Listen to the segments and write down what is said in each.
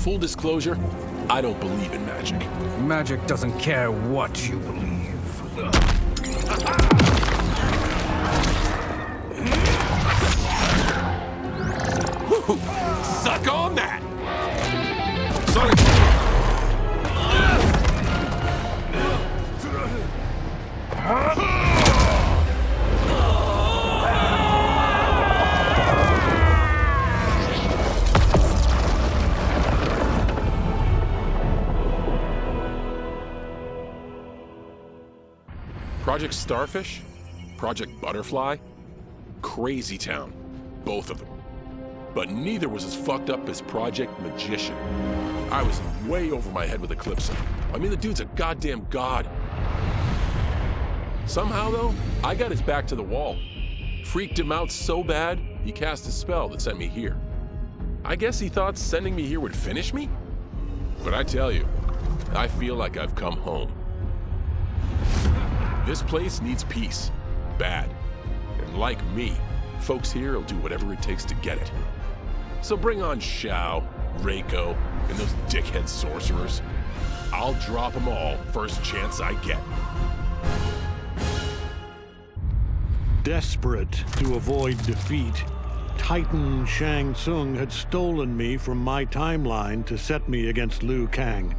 Full disclosure, I don't believe in magic. Magic doesn't care what you believe. Suck on that! Sorry. Project Starfish? Project Butterfly? Crazy Town. Both of them. But neither was as fucked up as Project Magician. I was way over my head with Eclipse. I mean, the dude's a goddamn god. Somehow, though, I got his back to the wall. Freaked him out so bad, he cast a spell that sent me here. I guess he thought sending me here would finish me? But I tell you, I feel like I've come home. This place needs peace. Bad. And like me, folks here will do whatever it takes to get it. So bring on Shao, Reiko, and those dickhead sorcerers. I'll drop them all first chance I get. Desperate to avoid defeat, Titan Shang Tsung had stolen me from my timeline to set me against Liu Kang.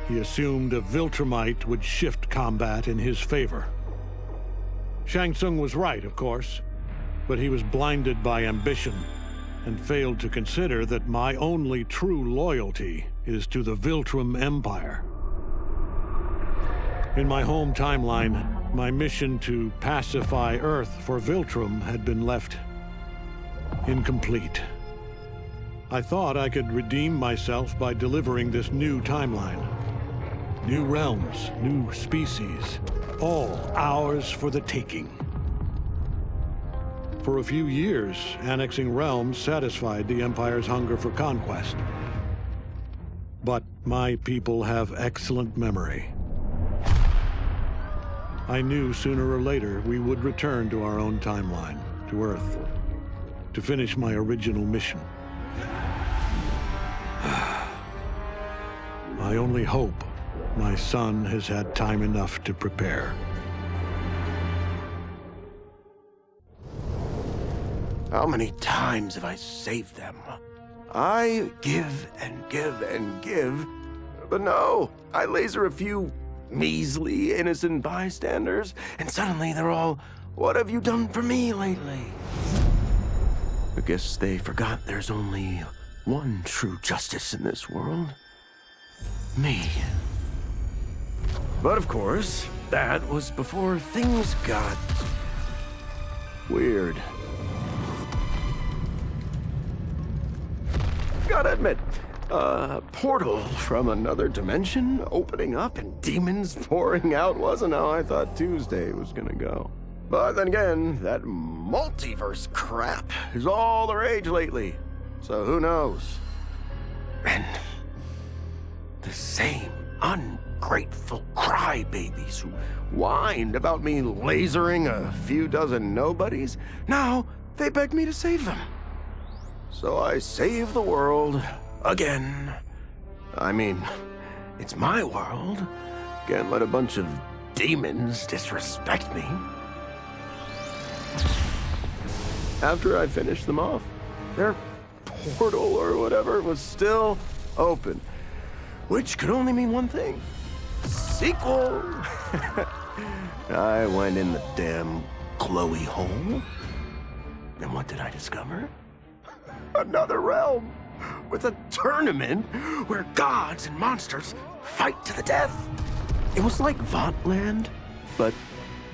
He assumed a Viltrumite would shift combat in his favor. Shang Tsung was right, of course, but he was blinded by ambition and failed to consider that my only true loyalty is to the Viltrum Empire. In my home timeline, my mission to pacify Earth for Viltrum had been left incomplete. I thought I could redeem myself by delivering this new timeline. New realms, new species, all ours for the taking. For a few years, annexing realms satisfied the Empire's hunger for conquest. But my people have excellent memory. I knew sooner or later we would return to our own timeline, to Earth, to finish my original mission. I only hope my son has had time enough to prepare. How many times have I saved them? I give and give and give, but no, I laser a few measly, innocent bystanders, and suddenly they're all, "What have you done for me lately?" I guess they forgot there's only one true justice in this world. Me. But of course, that was before things got weird. Gotta admit, a portal from another dimension opening up and demons pouring out wasn't how I thought Tuesday was gonna go. But then again, that multiverse crap is all the rage lately, so who knows? And the same ungrateful crybabies who whined about me lasering a few dozen nobodies, now they beg me to save them. So I save the world again. I mean, it's my world. Can't let a bunch of demons disrespect me. After I finished them off, their portal or whatever was still open, which could only mean one thing: sequel. I went in the damn glowy hole, and what did I discover? Another realm with a tournament where gods and monsters fight to the death. It was like Vauntland, but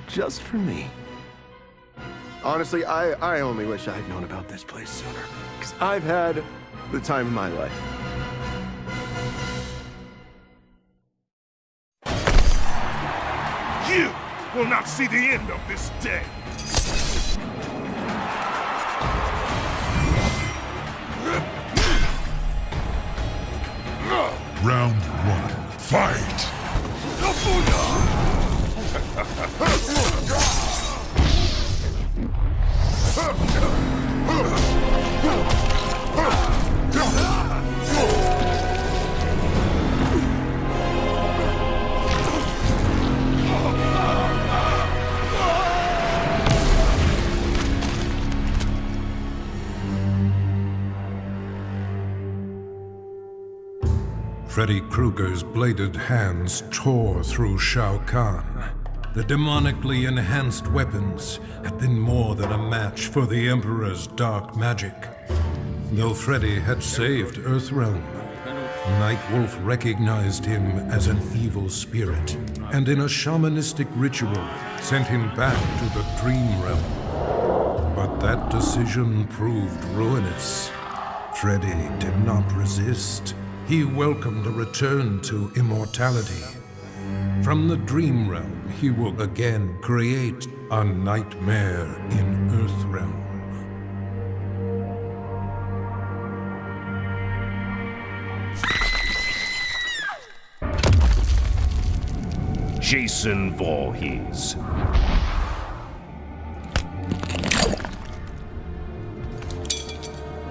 just for me. Honestly, I only wish I'd known about this place sooner, because I've had the time of my life. You will not see the end of this day. Round one, fight! Freddy Krueger's bladed hands tore through Shao Kahn. The demonically enhanced weapons had been more than a match for the Emperor's dark magic. Though Freddy had saved Earthrealm, Nightwolf recognized him as an evil spirit, and in a shamanistic ritual, sent him back to the Dream Realm. But that decision proved ruinous. Freddy did not resist. He welcomed a return to immortality. From the Dream Realm, he will again create a nightmare in Earthrealm. Jason Voorhees.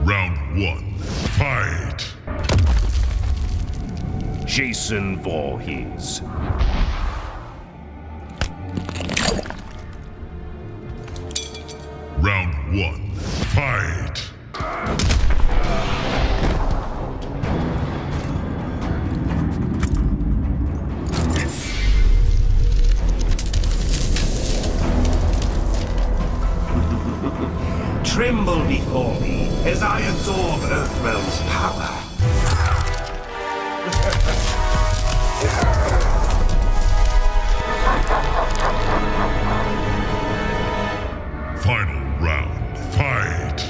Round 1, fight! Jason Voorhees. Round 1, fight! Tremble before me as I absorb Earthrealm's power. Final round, fight!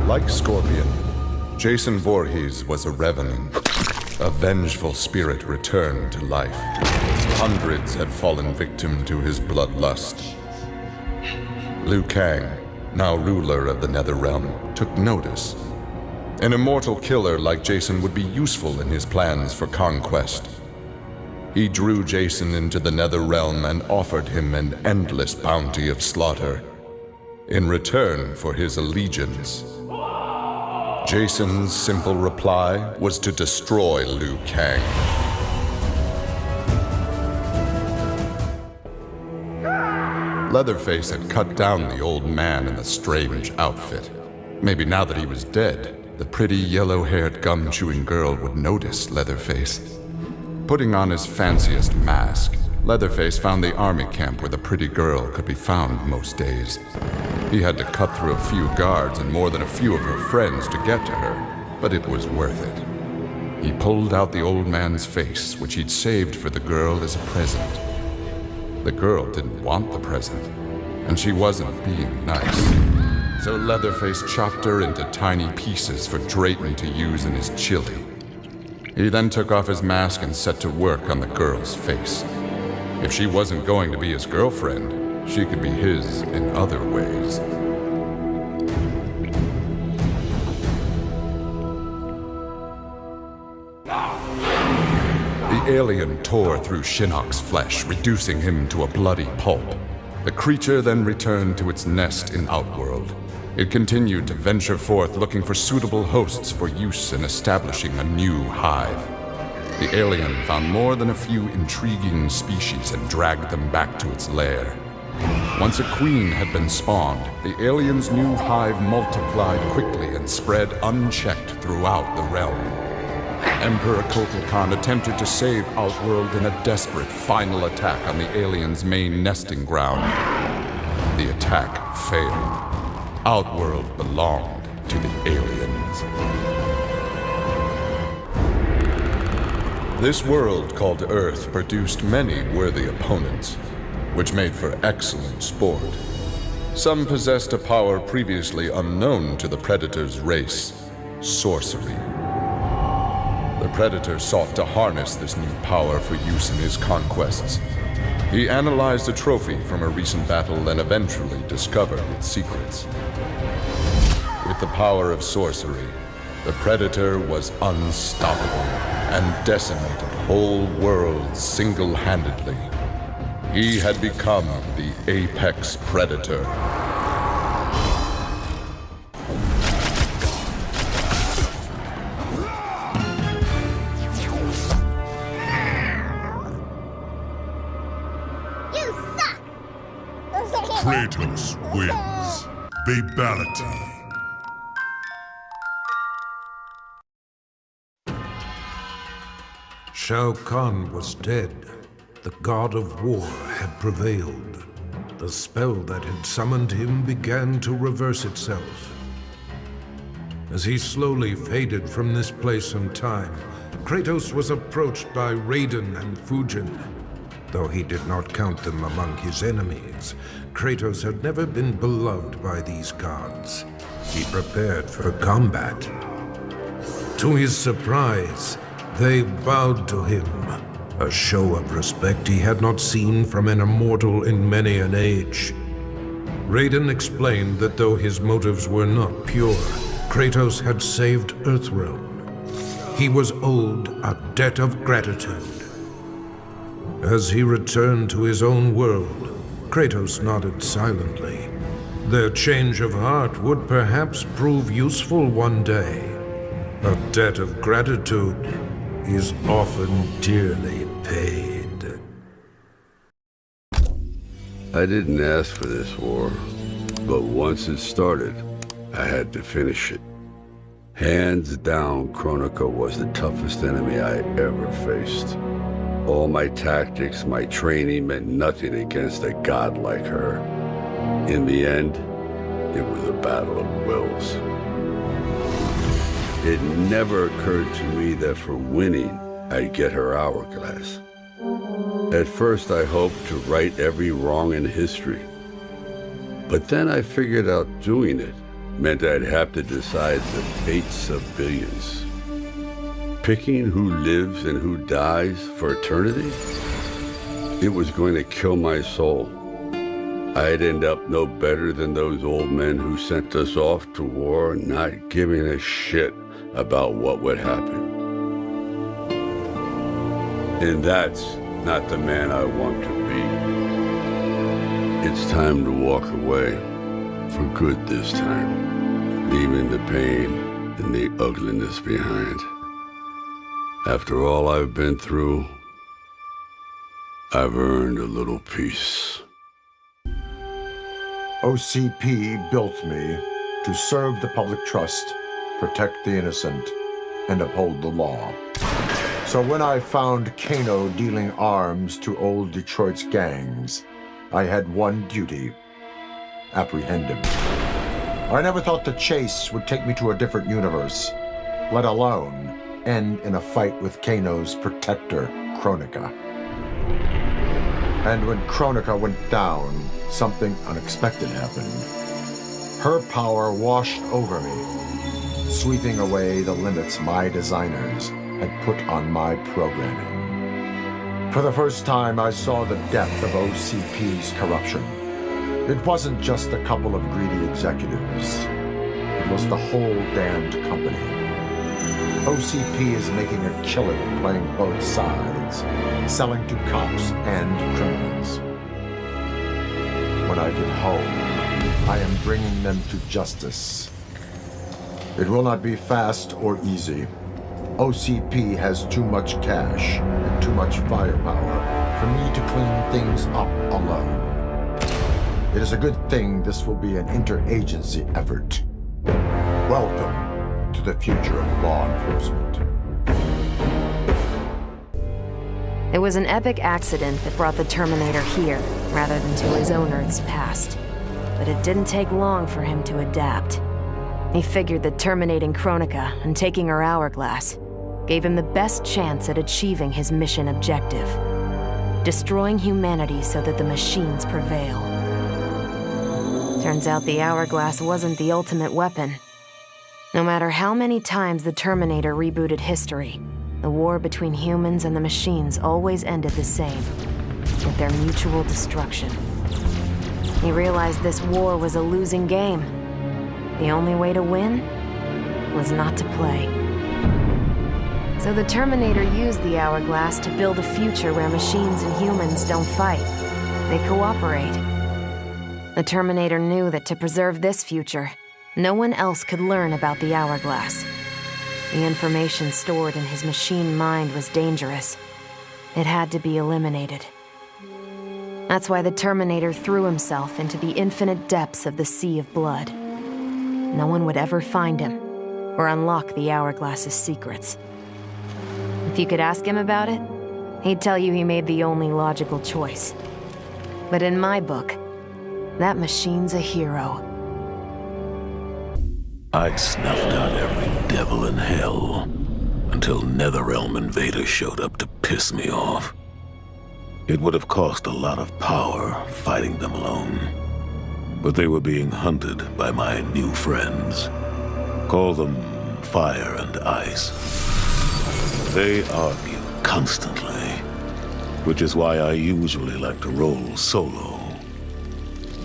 Like Scorpion, Jason Voorhees was a revenant. A vengeful spirit returned to life. Hundreds had fallen victim to his bloodlust. Liu Kang, now ruler of the Netherrealm, took notice. An immortal killer like Jason would be useful in his plans for conquest. He drew Jason into the Netherrealm and offered him an endless bounty of slaughter in return for his allegiance. Jason's simple reply was to destroy Liu Kang. Leatherface had cut down the old man in the strange outfit. Maybe now that he was dead, the pretty yellow-haired gum-chewing girl would notice Leatherface. Putting on his fanciest mask, Leatherface found the army camp where the pretty girl could be found most days. He had to cut through a few guards and more than a few of her friends to get to her, but it was worth it. He pulled out the old man's face, which he'd saved for the girl as a present. The girl didn't want the present, and she wasn't being nice. So Leatherface chopped her into tiny pieces for Drayton to use in his chili. He then took off his mask and set to work on the girl's face. If she wasn't going to be his girlfriend, she could be his in other ways. The alien tore through Shinnok's flesh, reducing him to a bloody pulp. The creature then returned to its nest in Outworld. It continued to venture forth looking for suitable hosts for use in establishing a new hive. The alien found more than a few intriguing species and dragged them back to its lair. Once a queen had been spawned, the alien's new hive multiplied quickly and spread unchecked throughout the realm. Emperor Kotal Khan attempted to save Outworld in a desperate final attack on the alien's main nesting ground. The attack failed. Outworld belonged to the aliens. This world called Earth produced many worthy opponents, which made for excellent sport. Some possessed a power previously unknown to the Predator's race, sorcery. The Predator sought to harness this new power for use in his conquests. He analyzed a trophy from a recent battle and eventually discovered its secrets. With the power of sorcery, the Predator was unstoppable and decimated whole worlds single-handedly. He had become the apex predator. Kratos wins. Babality. Shao Kahn was dead. The god of war had prevailed. The spell that had summoned him began to reverse itself. As he slowly faded from this place and time, Kratos was approached by Raiden and Fujin. Though he did not count them among his enemies, Kratos had never been beloved by these gods. He prepared for combat. To his surprise, they bowed to him, a show of respect he had not seen from an immortal in many an age. Raiden explained that though his motives were not pure, Kratos had saved Earthrealm. He was owed a debt of gratitude. As he returned to his own world, Kratos nodded silently. Their change of heart would perhaps prove useful one day. A debt of gratitude is often dearly paid. I didn't ask for this war, but once it started, I had to finish it. Hands down, Kronika was the toughest enemy I ever faced. All my tactics, my training meant nothing against a god like her. In the end, it was a battle of wills. It never occurred to me that for winning, I'd get her hourglass. At first, I hoped to right every wrong in history. But then I figured out doing it meant I'd have to decide the fates of billions. Picking who lives and who dies for eternity? It was going to kill my soul. I'd end up no better than those old men who sent us off to war, not giving a shit about what would happen. And that's not the man I want to be. It's time to walk away, for good this time, leaving the pain and the ugliness behind. After all I've been through, I've earned a little peace. OCP built me to serve the public trust, protect the innocent, and uphold the law. So when I found Kano dealing arms to old Detroit's gangs, I had one duty: apprehend him. I never thought the chase would take me to a different universe, let alone end in a fight with Kano's protector, Kronika. And when Kronika went down, something unexpected happened. Her power washed over me, sweeping away the limits my designers had put on my programming. For the first time, I saw the depth of OCP's corruption. It wasn't just a couple of greedy executives. It was the whole damned company. OCP is making a killing playing both sides, selling to cops and criminals. When I get home, I am bringing them to justice. It will not be fast or easy. OCP has too much cash and too much firepower for me to clean things up alone. It is a good thing this will be an interagency effort. Welcome to the future of law enforcement. It was an epic accident that brought the Terminator here, rather than to his own Earth's past. But it didn't take long for him to adapt. He figured that terminating Kronika and taking her hourglass gave him the best chance at achieving his mission objective: destroying humanity so that the machines prevail. Turns out the hourglass wasn't the ultimate weapon. No matter how many times the Terminator rebooted history, the war between humans and the machines always ended the same, with their mutual destruction. He realized this war was a losing game. The only way to win was not to play. So the Terminator used the hourglass to build a future where machines and humans don't fight. They cooperate. The Terminator knew that to preserve this future, no one else could learn about the hourglass. The information stored in his machine mind was dangerous. It had to be eliminated. That's why the Terminator threw himself into the infinite depths of the Sea of Blood. No one would ever find him, or unlock the hourglass's secrets. If you could ask him about it, he'd tell you he made the only logical choice. But in my book, that machine's a hero. I'd snuffed out every devil in hell until Netherrealm invaders showed up to piss me off. It would have cost a lot of power fighting them alone. But they were being hunted by my new friends. Call them Fire and Ice. They argue constantly, which is why I usually like to roll solo.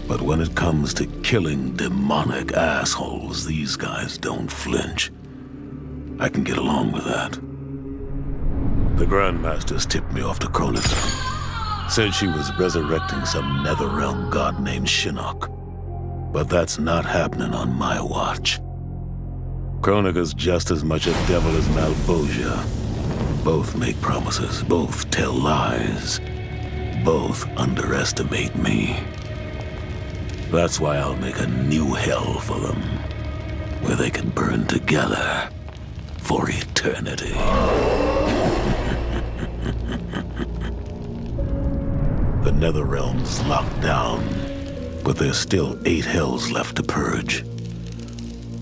But when it comes to killing demonic assholes, these guys don't flinch. I can get along with that. The Grandmasters tipped me off to Kronika. Said she was resurrecting some Netherrealm god named Shinnok. But that's not happening on my watch. Kronika's just as much a devil as Malbosia. Both make promises, both tell lies. Both underestimate me. That's why I'll make a new hell for them, where they can burn together for eternity. The Netherrealm's locked down, but there's still 8 hells left to purge.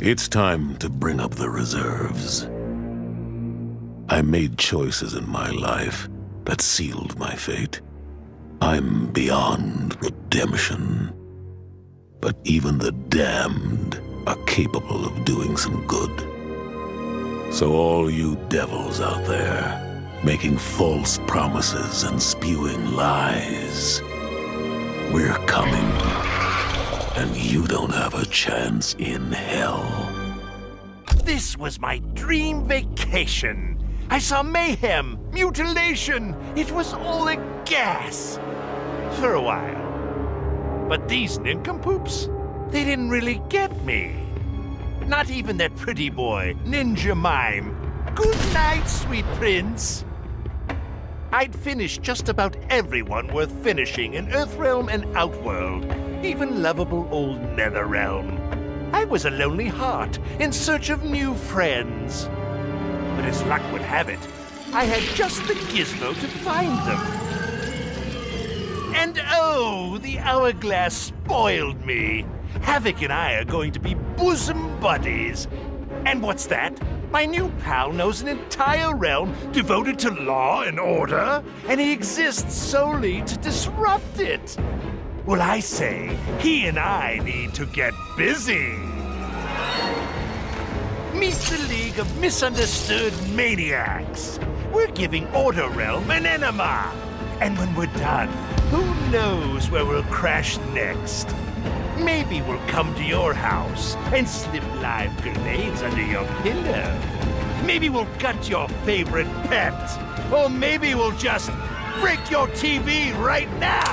It's time to bring up the reserves. I made choices in my life that sealed my fate. I'm beyond redemption. But even the damned are capable of doing some good. So all you devils out there, making false promises and spewing lies, we're coming. And you don't have a chance in hell. This was my dream vacation. I saw mayhem, mutilation. It was all a gas. For a while. But these nincompoops, they didn't really get me. Not even that pretty boy, Ninja Mime. Good night, sweet prince. I'd finished just about everyone worth finishing in Earthrealm and Outworld, even lovable old Netherrealm. I was a lonely heart in search of new friends. But as luck would have it, I had just the gizmo to find them. And oh, the hourglass spoiled me. Havoc and I are going to be bosom buddies. And what's that? My new pal knows an entire realm devoted to law and order, and he exists solely to disrupt it. Well, I say, he and I need to get busy. Meet the League of Misunderstood Maniacs. We're giving Order Realm an enema. And when we're done, who knows where we'll crash next? Maybe we'll come to your house and slip live grenades under your pillow. Maybe we'll gut your favorite pet. Or maybe we'll just break your TV right now.